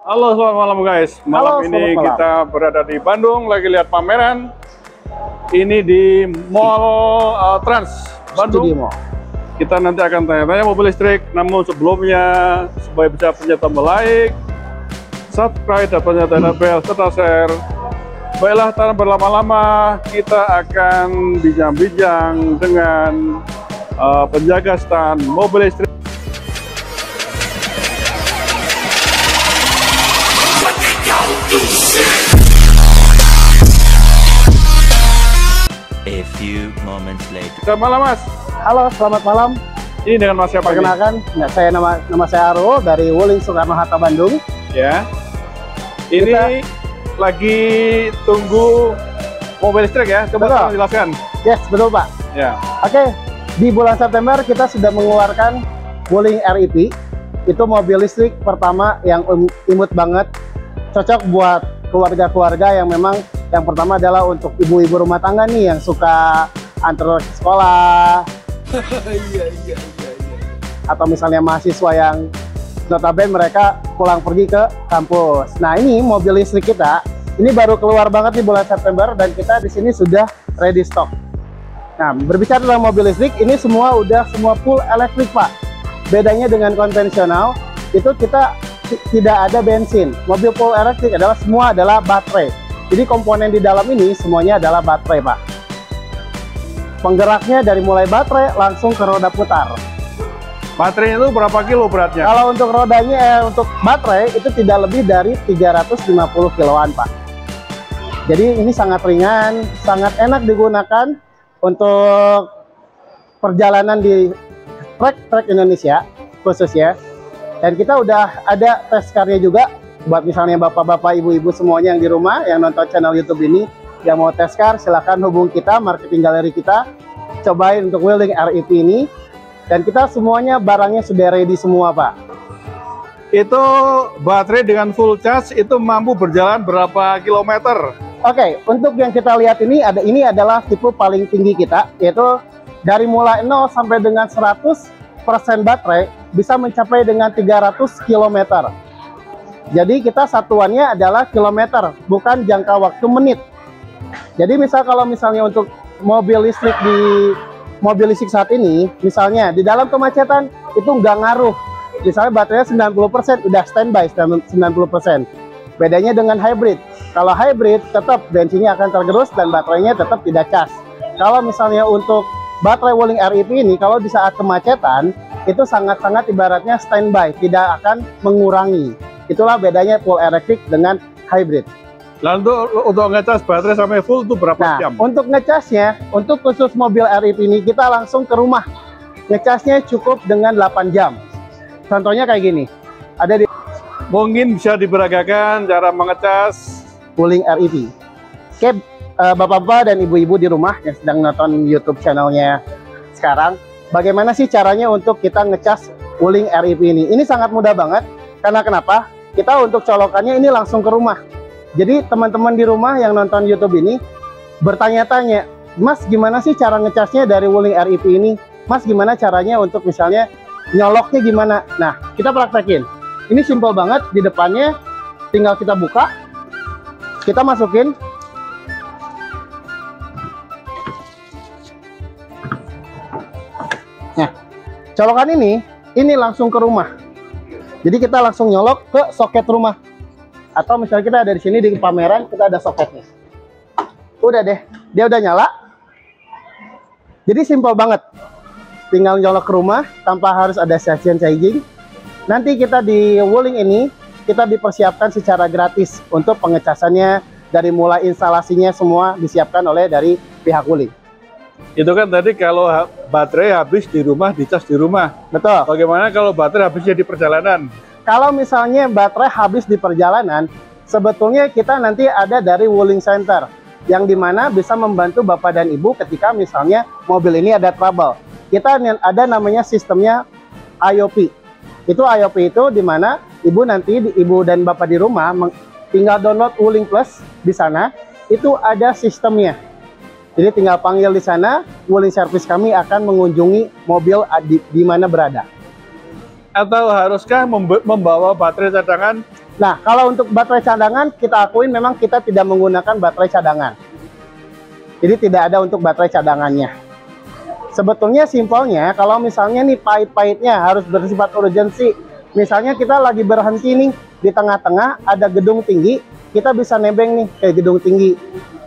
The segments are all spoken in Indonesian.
Halo, selamat malam guys. Malam ini selamat malam. kita berada di Bandung, lagi lihat pameran. Ini di Mall Trans Bandung. Studio. Kita nanti akan tanya-tanya mobil listrik. Namun sebelumnya, supaya bisa punya tombol like, subscribe, dan tanda bel serta share. Baiklah, tanpa berlama-lama, kita akan bincang-bincang dengan penjaga stand mobil listrik. A few moments later. Selamat malam, Mas. Halo, selamat malam. Ini dengan Mas siapa ini? Perkenalkan, nama saya Arul dari Wuling Soekarno-Hatta Bandung. Ya. Ini lagi tunggu mobil listrik ya. Coba Betul. tolong jelaskan. Yes, betul Pak. Ya. Oke, di bulan September kita sudah mengeluarkan Wuling REP. Itu mobil listrik pertama yang imut banget. Cocok buat keluarga-keluarga yang memang yang pertama adalah untuk ibu-ibu rumah tangga nih yang suka antar ke sekolah. Atau misalnya mahasiswa yang notabene mereka pulang pergi ke kampus. Nah, ini mobil listrik kita ini baru keluar banget di bulan September dan kita di sini sudah ready stock. Nah, berbicara tentang mobil listrik, ini semua full elektrik, Pak. Bedanya dengan konvensional, itu kita tidak ada bensin. Mobil full elektrik semua adalah baterai. Jadi komponen di dalam ini semuanya adalah baterai, Pak. Penggeraknya dari mulai baterai langsung ke roda putar. Baterainya itu berapa kilo beratnya? Kalau untuk rodanya, untuk baterai itu tidak lebih dari 350 kiloan, Pak. Jadi ini sangat ringan, sangat enak digunakan untuk perjalanan di trek Indonesia khususnya. Dan kita udah ada tes car-nya juga buat misalnya bapak-bapak, ibu-ibu semuanya yang di rumah yang nonton channel YouTube ini yang mau tes car, silahkan hubung kita, marketing galeri kita, cobain untuk Wuling REP ini. Dan kita semuanya barangnya sudah ready semua, Pak. Itu baterai dengan full charge itu mampu berjalan berapa kilometer? Oke, untuk yang kita lihat ini adalah tipe paling tinggi kita, yaitu dari mulai 0 sampai dengan 100% baterai bisa mencapai dengan 300 km. Jadi kita satuannya adalah kilometer, bukan jangka waktu menit. Jadi kalau misalnya untuk mobil listrik saat ini, misalnya di dalam kemacetan itu nggak ngaruh. Misalnya baterainya 90% udah standby 90%. Bedanya dengan hybrid. Kalau hybrid tetap bensinnya akan tergerus dan baterainya tetap tidak cas. Kalau misalnya untuk baterai Wuling REP ini, kalau di saat kemacetan itu sangat-sangat ibaratnya standby, tidak akan mengurangi. Itulah bedanya full elektrik dengan hybrid. Lalu untuk ngecas baterai sampai full itu berapa jam? Untuk ngecasnya, untuk khusus mobil REP ini kita langsung ke rumah. Ngecasnya cukup dengan 8 jam. Contohnya kayak gini. Ada di Mungkin bisa diberagakan cara mengecas Wuling REP. Oke, bapak-bapak dan ibu-ibu di rumah yang sedang nonton YouTube channelnya sekarang, bagaimana sih caranya untuk kita ngecas Wuling REP ini? Ini sangat mudah banget. Karena kenapa? Kita untuk colokannya ini langsung ke rumah. Jadi teman-teman di rumah yang nonton YouTube ini bertanya-tanya, Mas gimana sih cara ngecasnya dari Wuling REP ini? Mas gimana caranya untuk misalnya nyoloknya gimana? Nah, kita praktekin. Ini simple banget, di depannya tinggal kita buka, kita masukin. Nah, colokan ini langsung ke rumah. Jadi kita langsung nyolok ke soket rumah. Atau misalnya kita ada di sini di pameran, kita ada soketnya. Udah deh, dia udah nyala. Jadi simple banget. Tinggal nyolok ke rumah tanpa harus ada session charging. Nanti kita di Wuling ini, kita dipersiapkan secara gratis untuk pengecasannya, dari mulai instalasinya semua disiapkan oleh dari pihak Wuling. Itu kan tadi kalau baterai habis di rumah, dicas di rumah. Betul. Bagaimana kalau baterai habisnya di perjalanan? Kalau misalnya baterai habis di perjalanan, sebetulnya kita nanti ada dari Wuling Center, yang dimana bisa membantu Bapak dan Ibu ketika misalnya mobil ini ada trouble. Kita ada namanya sistemnya IOP. Itu IOP itu dimana Ibu dan Bapak di rumah tinggal download Wuling Plus di sana, itu ada sistemnya. Jadi tinggal panggil di sana, Wuling Service kami akan mengunjungi mobil di mana berada. Atau haruskah membawa baterai cadangan Nah, kalau untuk baterai cadangan, kita akuin memang kita tidak menggunakan baterai cadangan. Jadi tidak ada untuk baterai cadangannya. Sebetulnya simpelnya, kalau misalnya nih pahit-pahitnya harus bersifat urgensi. Misalnya kita lagi berhenti nih di tengah-tengah, ada gedung tinggi, kita bisa nebeng nih ke gedung tinggi.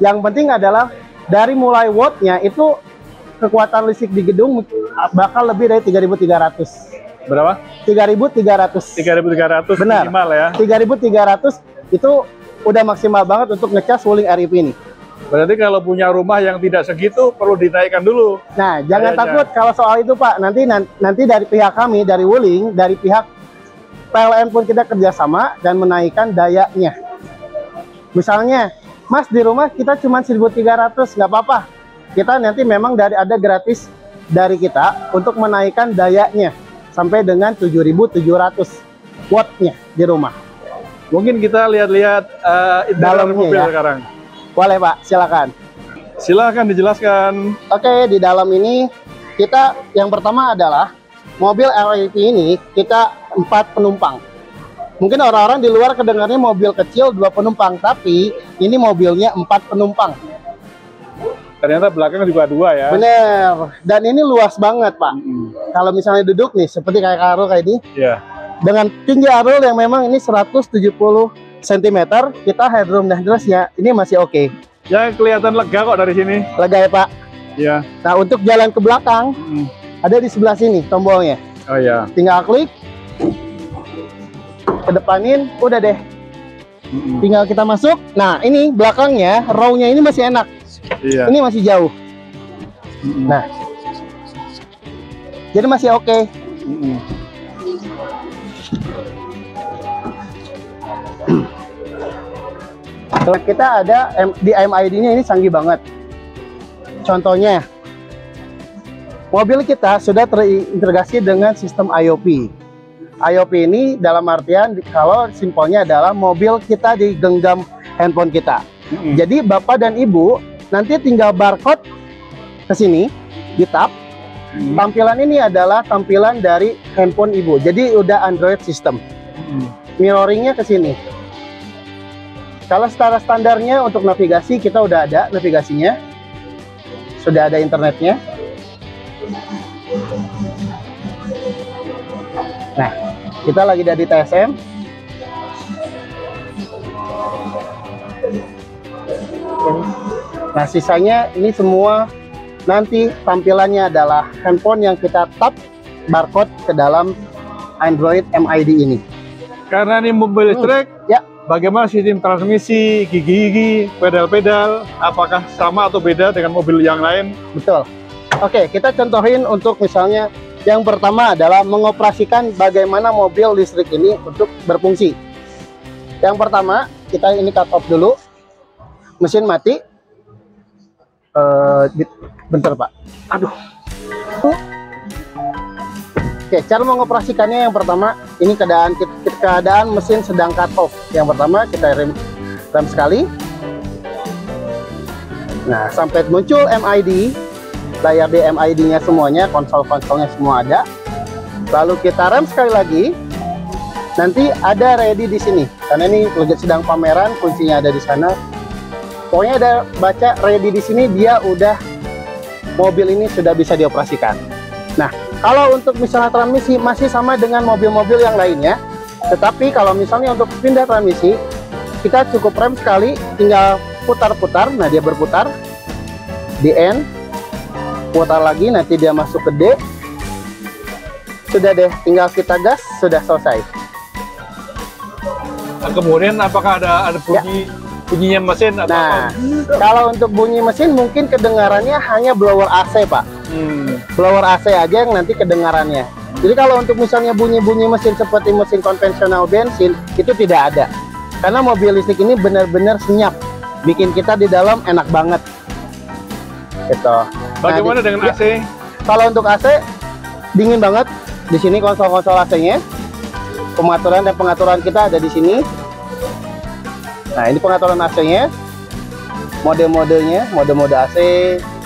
Yang penting adalah dari mulai wattnya itu kekuatan listrik di gedung bakal lebih dari 3.300. Berapa? 3.300. 3.300 Benar. minimal ya. 3.300 itu udah maksimal banget untuk ngecas Wuling REV ini. Berarti kalau punya rumah yang tidak segitu perlu dinaikkan dulu. Nah, jangan Kayaknya. takut kalau soal itu Pak. Nanti dari pihak kami, dari Wuling, dari pihak PLN pun kita kerjasama dan menaikkan dayanya. Misalnya, Mas di rumah kita cuma 1.300, nggak apa-apa. Kita nanti memang ada gratis dari kita untuk menaikkan dayanya sampai dengan 7.700 wattnya di rumah. Mungkin kita lihat-lihat interior Dalamnya mobil ya. sekarang. Boleh Pak, silakan. Silahkan dijelaskan. Oke, di dalam ini kita yang pertama adalah mobil REV ini kita 4 penumpang. Mungkin orang-orang di luar kedengarnya mobil kecil 2 penumpang, tapi ini mobilnya 4 penumpang. Ternyata belakang juga 2 ya. Bener, dan ini luas banget Pak. Kalau misalnya duduk nih, seperti kayak Arul kayak ini, Iya. dengan tinggi Arul yang memang ini 170 cm, kita headroom dan jelasnya ini masih oke. Yang kelihatan lega kok dari sini. Lega ya Pak. Iya. Nah, untuk jalan ke belakang, ada di sebelah sini tombolnya. Oh iya. Tinggal klik, kedepanin, udah deh. Tinggal kita masuk. Nah, ini belakangnya, row-nya ini masih enak. Iya. Ini masih jauh. Nah, jadi masih oke. Kalau kita ada di MID-nya ini canggih banget. Contohnya, mobil kita sudah terintegrasi dengan sistem IOP. IOP ini dalam artian kalau simpelnya adalah mobil kita digenggam handphone kita. Jadi Bapak dan Ibu nanti tinggal barcode ke sini, di tap. Tampilan ini adalah tampilan dari handphone Ibu. Jadi udah Android system. Mirroringnya ke sini. Kalau secara standarnya untuk navigasi kita udah ada navigasinya. Sudah ada internetnya. Nah, kita lagi dari TSM. Nah, sisanya ini semua nanti tampilannya adalah handphone yang kita tap barcode ke dalam Android MID ini. Karena ini mobil listrik, Ya, bagaimana sistem transmisi, gigi-gigi, pedal-pedal, apakah sama atau beda dengan mobil yang lain? betul. Oke, kita contohin untuk misalnya yang pertama adalah mengoperasikan bagaimana mobil listrik ini untuk berfungsi. Yang pertama, kita ini cut off dulu. Mesin mati. Bentar Pak. Aduh. Oke, cara mengoperasikannya yang pertama, ini keadaan mesin sedang cut off. Yang pertama kita rem sekali. Nah, sampai muncul MID, layar di MID-nya semuanya, konsol-konsolnya semua ada. Lalu kita rem sekali lagi. Nanti ada ready di sini. Karena ini lagi sedang pameran, kuncinya ada di sana. Pokoknya ada baca ready di sini, dia udah mobil ini sudah bisa dioperasikan. Nah, kalau untuk misalnya transmisi masih sama dengan mobil-mobil yang lainnya, tetapi kalau misalnya untuk pindah transmisi, kita cukup rem sekali, tinggal putar-putar. Nah, dia berputar di N, putar lagi, nanti dia masuk ke D. Sudah deh, tinggal kita gas, sudah selesai. Nah, kemudian apakah ada bunyinya mesin atau Nah, apa? kalau untuk bunyi mesin mungkin kedengarannya hanya blower AC, Pak. Blower AC aja yang nanti kedengarannya. Jadi kalau untuk misalnya bunyi-bunyi mesin seperti mesin konvensional bensin, itu tidak ada. Karena mobil listrik ini benar-benar senyap. Bikin kita di dalam enak banget. Gitu. Bagaimana Nah, dengan AC? Kalau untuk AC, dingin banget. Di sini konsol-konsol AC-nya. Pengaturan dan pengaturan kita ada di sini. Nah, ini pengaturan AC-nya. Mode-modenya, mode-mode AC,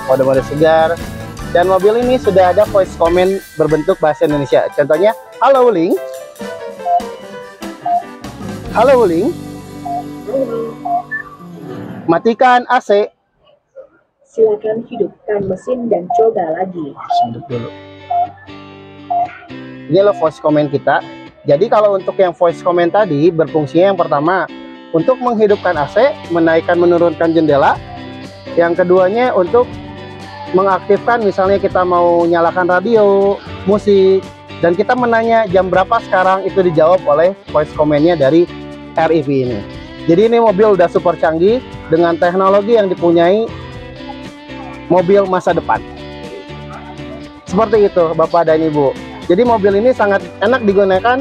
mode-mode segar. Dan mobil ini sudah ada voice comment berbentuk bahasa Indonesia. Contohnya, halo Wuling. Halo Wuling. Matikan AC. Silakan hidupkan mesin dan coba lagi. Ini loh voice comment kita. Jadi kalau untuk yang voice comment tadi berfungsinya yang pertama untuk menghidupkan AC, menaikkan menurunkan jendela. Yang keduanya untuk mengaktifkan, misalnya kita mau nyalakan radio, musik, dan kita menanya jam berapa sekarang, itu dijawab oleh voice comment-nya dari REV ini. Jadi ini mobil udah super canggih dengan teknologi yang dipunyai mobil masa depan. Seperti itu Bapak dan Ibu. Jadi mobil ini sangat enak digunakan.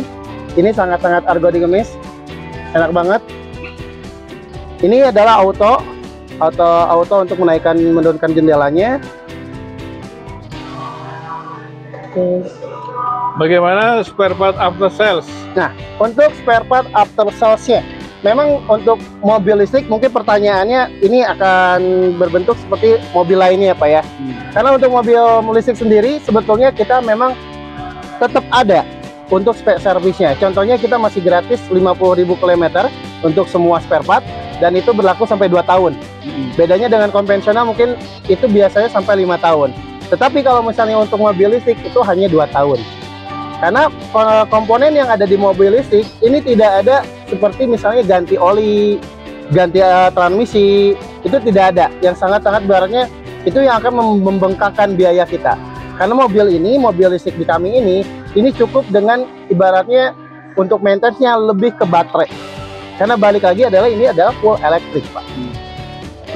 Ini sangat-sangat ergonomis. Enak banget. Ini adalah auto untuk menaikkan menurunkan jendelanya. Bagaimana spare part after sales? Nah, untuk spare part after sales-nya, memang untuk mobil listrik mungkin pertanyaannya ini akan berbentuk seperti mobil lainnya ya Pak ya. Karena untuk mobil listrik sendiri sebetulnya kita memang tetap ada untuk spare service-nya. Contohnya kita masih gratis 50.000 km untuk semua spare part dan itu berlaku sampai 2 tahun. Bedanya dengan konvensional mungkin itu biasanya sampai 5 tahun. Tetapi kalau misalnya untuk mobil listrik itu hanya 2 tahun. Karena komponen yang ada di mobil listrik ini tidak ada seperti misalnya ganti oli, ganti transmisi, itu tidak ada. Yang sangat-sangat ibaratnya itu yang akan membengkakkan biaya kita. Karena mobil listrik di kami ini cukup dengan ibaratnya untuk maintenance-nya lebih ke baterai. Karena balik lagi ini adalah full elektrik Pak.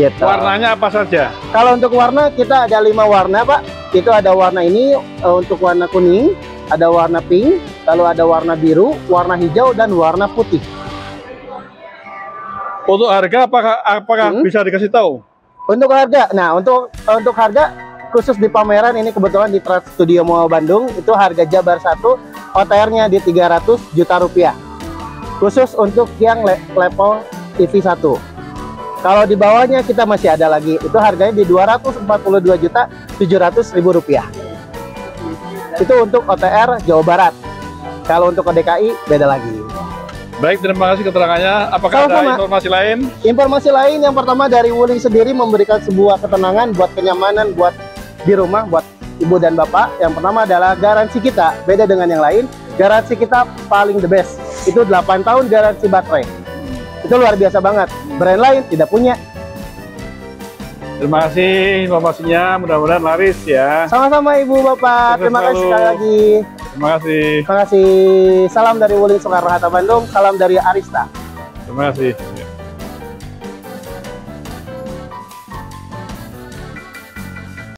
Gitu. Warnanya apa saja? Kalau untuk warna kita ada 5 warna Pak. Itu ada warna ini untuk warna kuning, ada warna pink, lalu ada warna biru, warna hijau, dan warna putih. Untuk harga apakah bisa dikasih tahu? Untuk harga, nah untuk harga khusus di pameran ini kebetulan di Trans Studio Mall Bandung itu harga Jabar 1 OTR-nya di 300 juta rupiah. Khusus untuk yang level EV1. Kalau di bawahnya kita masih ada lagi, itu harganya di 242.700.000 rupiah. Itu untuk OTR Jawa Barat. Kalau untuk DKI beda lagi. Baik, terima kasih keterangannya. Apakah ada informasi lain? Informasi lain yang pertama dari Wuling sendiri memberikan sebuah ketenangan buat kenyamanan buat di rumah, buat ibu dan bapak. Yang pertama adalah garansi kita, beda dengan yang lain. Garansi kita paling the best. Itu 8 tahun garansi baterai. Itu luar biasa banget. Brand lain tidak punya. Terima kasih informasinya, mudah-mudahan laris ya. Sama-sama Ibu Bapak, terima kasih sekali lagi. Terima kasih. Terima kasih. Salam dari Wuling Soekarno Hatta Bandung, salam dari Arista. Terima kasih.